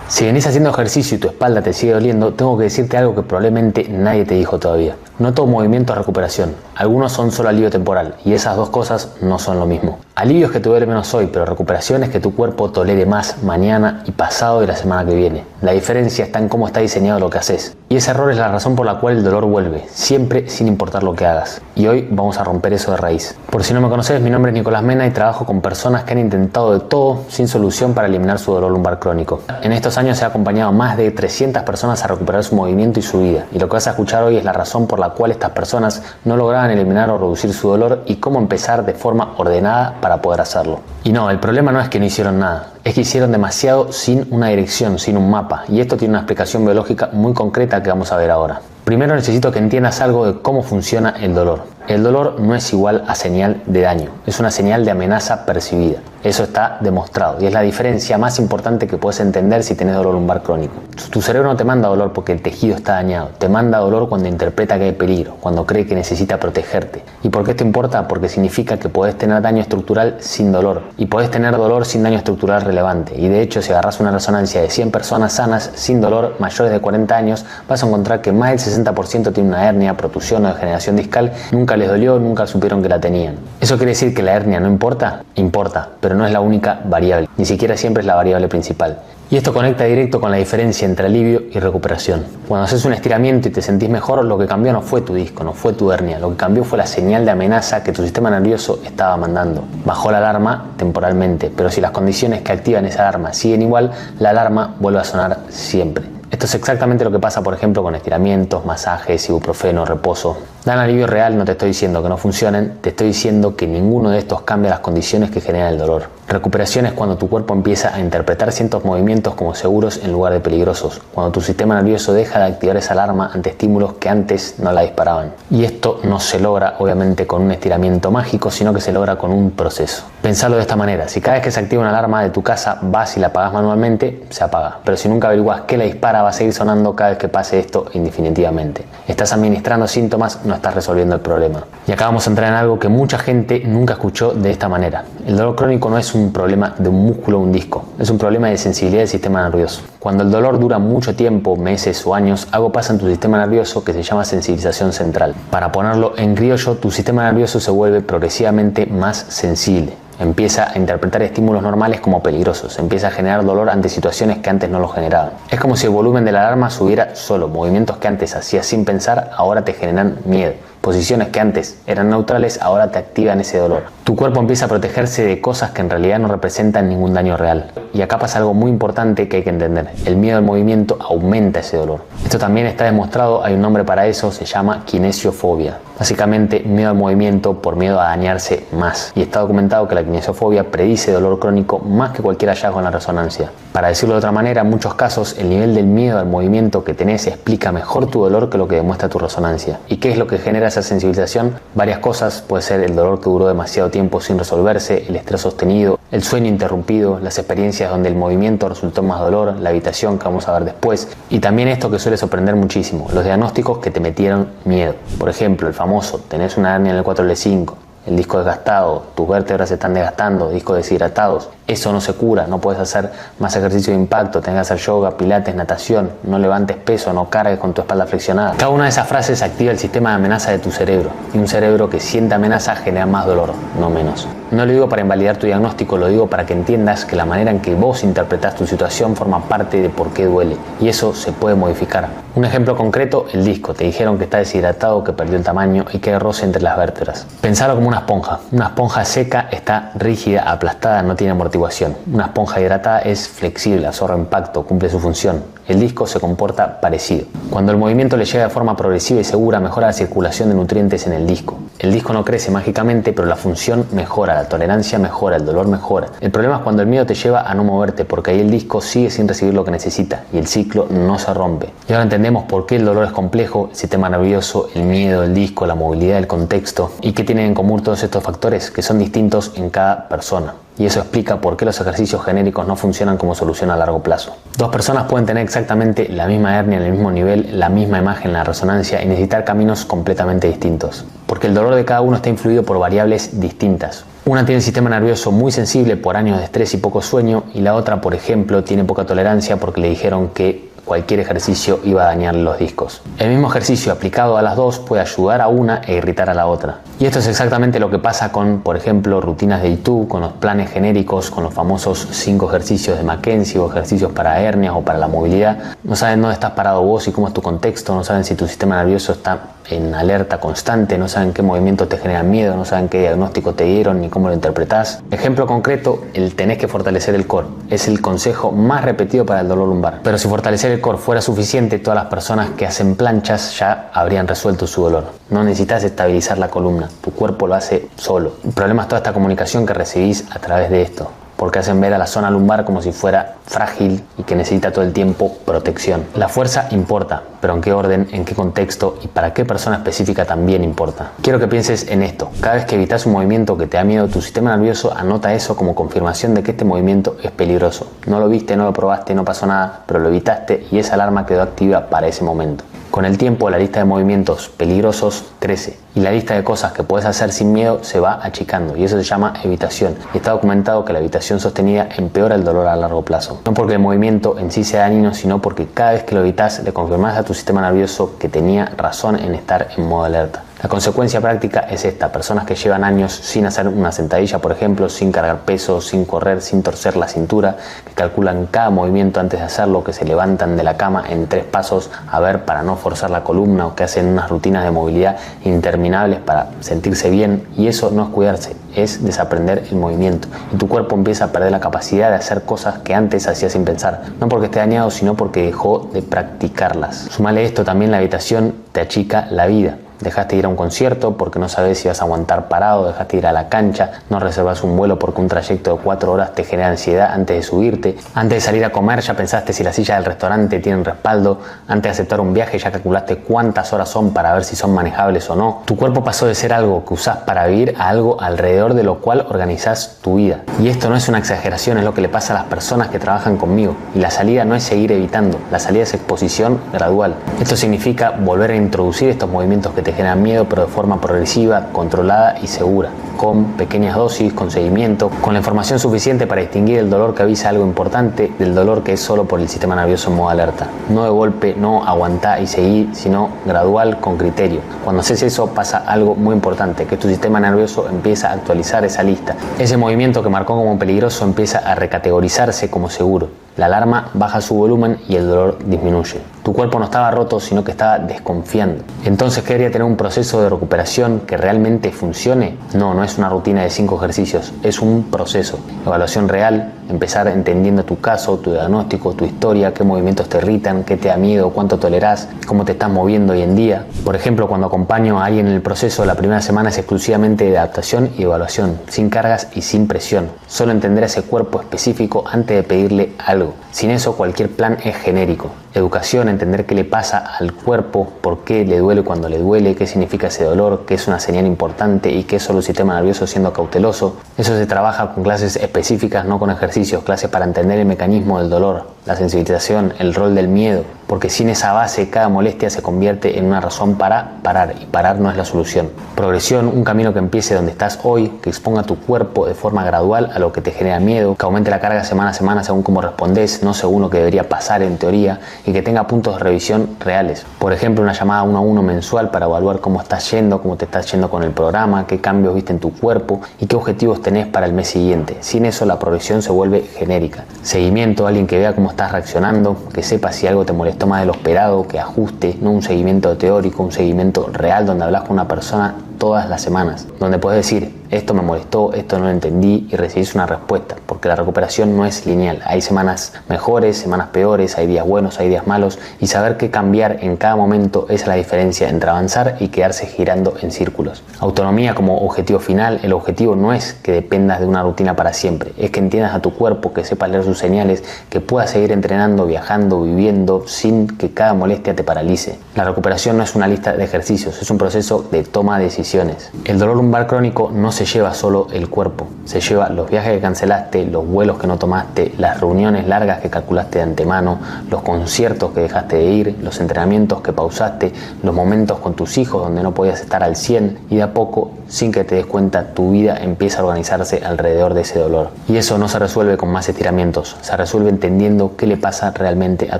Si venís haciendo ejercicio y tu espalda te sigue doliendo, tengo que decirte algo que probablemente nadie te dijo todavía. No todo movimiento es recuperación, algunos son solo alivio temporal y esas dos cosas no son lo mismo. Alivio es que te duele menos hoy, pero recuperación es que tu cuerpo tolere más mañana y pasado y la semana que viene. La diferencia está en cómo está diseñado lo que haces. Y ese error es la razón por la cual el dolor vuelve, siempre sin importar lo que hagas. Y hoy vamos a romper eso de raíz. Por si no me conoces, mi nombre es Nicolás Mena y trabajo con personas que han intentado de todo sin solución para eliminar su dolor lumbar crónico. En estos años he acompañado a más de 300 personas a recuperar su movimiento y su vida. Y lo que vas a escuchar hoy es la razón por la cual estas personas no lograban eliminar o reducir su dolor y cómo empezar de forma ordenada para poder hacerlo. Y no, el problema no es que no hicieron nada, es que hicieron demasiado sin una dirección, sin un mapa. Y esto tiene una explicación biológica muy concreta que vamos a ver ahora. Primero necesito que entiendas algo de cómo funciona el dolor. El dolor no es igual a señal de daño, es una señal de amenaza percibida. Eso está demostrado y es la diferencia más importante que puedes entender si tenés dolor lumbar crónico. Tu cerebro no te manda dolor porque el tejido está dañado, te manda dolor cuando interpreta que hay peligro, cuando cree que necesita protegerte. ¿Y por qué esto importa? Porque significa que podés tener daño estructural sin dolor y podés tener dolor sin daño estructural relevante. Y de hecho, si agarras una resonancia de 100 personas sanas sin dolor mayores de 40 años, vas a encontrar que más del 60% tiene una hernia, protusión o degeneración discal, nunca les dolió, nunca supieron que la tenían. ¿Eso quiere decir que la hernia no importa? Importa, pero no es la única variable, ni siquiera siempre es la variable principal. Y esto conecta directo con la diferencia entre alivio y recuperación. Cuando haces un estiramiento y te sentís mejor, lo que cambió no fue tu disco, no fue tu hernia, lo que cambió fue la señal de amenaza que tu sistema nervioso estaba mandando. Bajó la alarma temporalmente, pero si las condiciones que activan esa alarma siguen igual, la alarma vuelve a sonar siempre. Esto es exactamente lo que pasa, por ejemplo, con estiramientos, masajes, ibuprofeno, reposo. Dan alivio real, no te estoy diciendo que no funcionen, te estoy diciendo que ninguno de estos cambia las condiciones que generan el dolor. Recuperación es cuando tu cuerpo empieza a interpretar ciertos movimientos como seguros en lugar de peligrosos, cuando tu sistema nervioso deja de activar esa alarma ante estímulos que antes no la disparaban. Y esto no se logra, obviamente, con un estiramiento mágico, sino que se logra con un proceso. Pensalo de esta manera: si cada vez que se activa una alarma de tu casa vas y la apagás manualmente, se apaga. Pero si nunca averiguás qué la dispara, va a seguir sonando cada vez que pase esto indefinitivamente. Estás administrando síntomas, no estás resolviendo el problema. Y acá vamos a entrar en algo que mucha gente nunca escuchó de esta manera. El dolor crónico no es un problema de un músculo o un disco, es un problema de sensibilidad del sistema nervioso. Cuando el dolor dura mucho tiempo, meses o años, algo pasa en tu sistema nervioso que se llama sensibilización central. Para ponerlo en criollo, tu sistema nervioso se vuelve progresivamente más sensible. Empieza a interpretar estímulos normales como peligrosos, empieza a generar dolor ante situaciones que antes no lo generaban. Es como si el volumen de la alarma subiera solo. Movimientos que antes hacías sin pensar ahora te generan miedo. Posiciones que antes eran neutrales ahora te activan ese dolor. Tu cuerpo empieza a protegerse de cosas que en realidad no representan ningún daño real. Y acá pasa algo muy importante que hay que entender. El miedo al movimiento aumenta ese dolor. Esto también está demostrado, hay un nombre para eso, se llama kinesiofobia. Básicamente miedo al movimiento por miedo a dañarse más. Y está documentado que la kinesiofobia predice dolor crónico más que cualquier hallazgo en la resonancia. Para decirlo de otra manera, en muchos casos el nivel del miedo al movimiento que tenés explica mejor tu dolor que lo que demuestra tu resonancia. ¿Y qué es lo que genera esa sensibilización? Varias cosas. Puede ser el dolor que duró demasiado tiempo sin resolverse, el estrés sostenido, el sueño interrumpido, las experiencias donde el movimiento resultó más dolor, la habitación que vamos a ver después, y también esto que suele sorprender muchísimo, los diagnósticos que te metieron miedo. Por ejemplo, el famoso: tenés una hernia en el 4L5, el disco desgastado, tus vértebras se están desgastando, discos deshidratados. Eso no se cura, no puedes hacer más ejercicio de impacto, tenés que hacer yoga, pilates, natación, no levantes peso, no cargues con tu espalda flexionada. Cada una de esas frases activa el sistema de amenaza de tu cerebro, y un cerebro que siente amenaza genera más dolor, no menos. No lo digo para invalidar tu diagnóstico, lo digo para que entiendas que la manera en que vos interpretás tu situación forma parte de por qué duele, y eso se puede modificar. Un ejemplo concreto: el disco. Te dijeron que está deshidratado, que perdió el tamaño y que hay roce entre las vértebras. Pensalo como una esponja. Una esponja seca está rígida, aplastada, no tiene amortiguación. Una esponja hidratada es flexible, absorbe impacto, cumple su función. El disco se comporta parecido. Cuando el movimiento le llega de forma progresiva y segura, mejora la circulación de nutrientes en el disco. El disco no crece mágicamente, pero la función mejora, la tolerancia mejora, el dolor mejora. El problema es cuando el miedo te lleva a no moverte, porque ahí el disco sigue sin recibir lo que necesita y el ciclo no se rompe. Y ahora entendemos por qué el dolor es complejo: el sistema nervioso, el miedo, el disco, la movilidad, el contexto. ¿Y qué tienen en común todos estos factores? Que son distintos en cada persona. Y eso explica por qué los ejercicios genéricos no funcionan como solución a largo plazo. Dos personas pueden tener exactamente la misma hernia en el mismo nivel, la misma imagen en la resonancia y necesitar caminos completamente distintos. Porque el dolor de cada uno está influido por variables distintas. Una tiene el sistema nervioso muy sensible por años de estrés y poco sueño, y la otra, por ejemplo, tiene poca tolerancia porque le dijeron que cualquier ejercicio iba a dañar los discos. El mismo ejercicio aplicado a las dos puede ayudar a una e irritar a la otra. Y esto es exactamente lo que pasa con, por ejemplo, rutinas de YouTube, con los planes genéricos, con los famosos 5 ejercicios de McKenzie o ejercicios para hernias o para la movilidad. No saben dónde estás parado vos y cómo es tu contexto, no saben si tu sistema nervioso está en alerta constante, no saben qué movimientos te generan miedo, no saben qué diagnóstico te dieron ni cómo lo interpretás. Ejemplo concreto, el tenés que fortalecer el core. Es el consejo más repetido para el dolor lumbar. Pero si fortalecer el core fuera suficiente, todas las personas que hacen planchas ya habrían resuelto su dolor. No necesitas estabilizar la columna, tu cuerpo lo hace solo. El problema es toda esta comunicación que recibís a través de esto, porque hacen ver a la zona lumbar como si fuera frágil y que necesita todo el tiempo protección. La fuerza importa, pero en qué orden, en qué contexto y para qué persona específica también importa. Quiero que pienses en esto. Cada vez que evitas un movimiento que te da miedo, tu sistema nervioso anota eso como confirmación de que este movimiento es peligroso. No lo viste, no lo probaste, no pasó nada, pero lo evitaste y esa alarma quedó activa para ese momento. Con el tiempo, la lista de movimientos peligrosos crece y la lista de cosas que puedes hacer sin miedo se va achicando, y eso se llama evitación. Y está documentado que la evitación sostenida empeora el dolor a largo plazo. No porque el movimiento en sí sea dañino, sino porque cada vez que lo evitas le confirmas a tu sistema nervioso que tenía razón en estar en modo alerta. La consecuencia práctica es esta: personas que llevan años sin hacer una sentadilla, por ejemplo, sin cargar peso, sin correr, sin torcer la cintura, que calculan cada movimiento antes de hacerlo, que se levantan de la cama en 3 pasos a ver para no forzar la columna, o que hacen unas rutinas de movilidad interminables para sentirse bien, y eso no es cuidarse, es desaprender el movimiento, y tu cuerpo empieza a perder la capacidad de hacer cosas que antes hacía sin pensar, no porque esté dañado, sino porque dejó de practicarlas. Sumale esto también, la habitación te achica la vida. Dejaste de ir a un concierto porque no sabes si vas a aguantar parado, dejaste de ir a la cancha, no reservas un vuelo porque un trayecto de 4 horas te genera ansiedad antes de subirte, antes de salir a comer ya pensaste si las sillas del restaurante tienen respaldo, antes de aceptar un viaje ya calculaste cuántas horas son para ver si son manejables o no. Tu cuerpo pasó de ser algo que usás para vivir a algo alrededor de lo cual organizás tu vida. Y esto no es una exageración, es lo que le pasa a las personas que trabajan conmigo. Y la salida no es seguir evitando, la salida es exposición gradual. Esto significa volver a introducir estos movimientos que te generan miedo, pero de forma progresiva, controlada y segura, con pequeñas dosis, con seguimiento, con la información suficiente para distinguir el dolor que avisa algo importante del dolor que es solo por el sistema nervioso en modo alerta. No de golpe, no aguantá y seguí, sino gradual, con criterio. Cuando haces eso pasa algo muy importante, que tu sistema nervioso empieza a actualizar esa lista. Ese movimiento que marcó como peligroso empieza a recategorizarse como seguro. La alarma baja su volumen y el dolor disminuye. Tu cuerpo no estaba roto, sino que estaba desconfiando. Entonces, ¿quería tener un proceso de recuperación que realmente funcione? No es una rutina de 5 ejercicios, es un proceso. Evaluación real, empezar entendiendo tu caso, tu diagnóstico, tu historia, qué movimientos te irritan, qué te da miedo, cuánto tolerás, cómo te estás moviendo hoy en día. Por ejemplo, cuando acompaño a alguien en el proceso, la primera semana es exclusivamente de adaptación y evaluación, sin cargas y sin presión. Solo entender a ese cuerpo específico antes de pedirle algo. Sin eso, cualquier plan es genérico. Educación, entender qué le pasa al cuerpo, por qué le duele cuando le duele, qué significa ese dolor, qué es una señal importante y qué es solo el sistema nervioso siendo cauteloso. Eso se trabaja con clases específicas, no con ejercicios, clases para entender el mecanismo del dolor, la sensibilización, el rol del miedo, porque sin esa base cada molestia se convierte en una razón para parar, y parar no es la solución. Progresión, un camino que empiece donde estás hoy, que exponga tu cuerpo de forma gradual a lo que te genera miedo, que aumente la carga semana a semana según cómo respondes, no según lo que debería pasar en teoría, y que tenga puntos de revisión reales. Por ejemplo, una llamada 1 a 1 mensual para evaluar cómo estás yendo, cómo te estás yendo con el programa, qué cambios viste en tu cuerpo y qué objetivos tenés para el mes siguiente. Sin eso la progresión se vuelve genérica. Seguimiento, alguien que vea cómo estás reaccionando, que sepa si algo te molestó más de lo esperado, que ajuste, no un seguimiento teórico, un seguimiento real donde hablas con una persona todas las semanas, donde puedes decir esto me molestó, esto no lo entendí y recibís una respuesta, porque la recuperación no es lineal. Hay semanas mejores, semanas peores, hay días buenos, hay días malos, y saber qué cambiar en cada momento es la diferencia entre avanzar y quedarse girando en círculos. Autonomía como objetivo final. El objetivo no es que dependas de una rutina para siempre, es que entiendas a tu cuerpo, que sepas leer sus señales, que puedas seguir entrenando, viajando, viviendo sin que cada molestia te paralice. La recuperación no es una lista de ejercicios, es un proceso de toma de decisiones. repeticiones. El dolor lumbar crónico no se lleva solo el cuerpo, se lleva los viajes que cancelaste, los vuelos que no tomaste, las reuniones largas que calculaste de antemano, los conciertos que dejaste de ir, los entrenamientos que pausaste, los momentos con tus hijos donde no podías estar al 100 y de a poco, sin que te des cuenta, tu vida empieza a organizarse alrededor de ese dolor. Y eso no se resuelve con más estiramientos, se resuelve entendiendo qué le pasa realmente a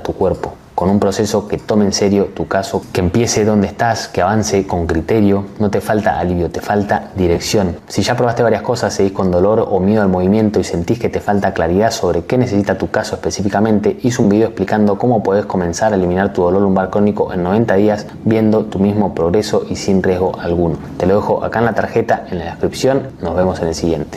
tu cuerpo, con un proceso que tome en serio tu caso, que empiece donde estás, que avance con criterio. No te falta alivio, te falta dirección. Si ya probaste varias cosas, seguís con dolor o miedo al movimiento y sentís que te falta claridad sobre qué necesita tu caso específicamente, hice un video explicando cómo podés comenzar a eliminar tu dolor lumbar crónico en 90 días viendo tu mismo progreso y sin riesgo alguno. Te lo dejo acá en la tarjeta, en la descripción. Nos vemos en el siguiente.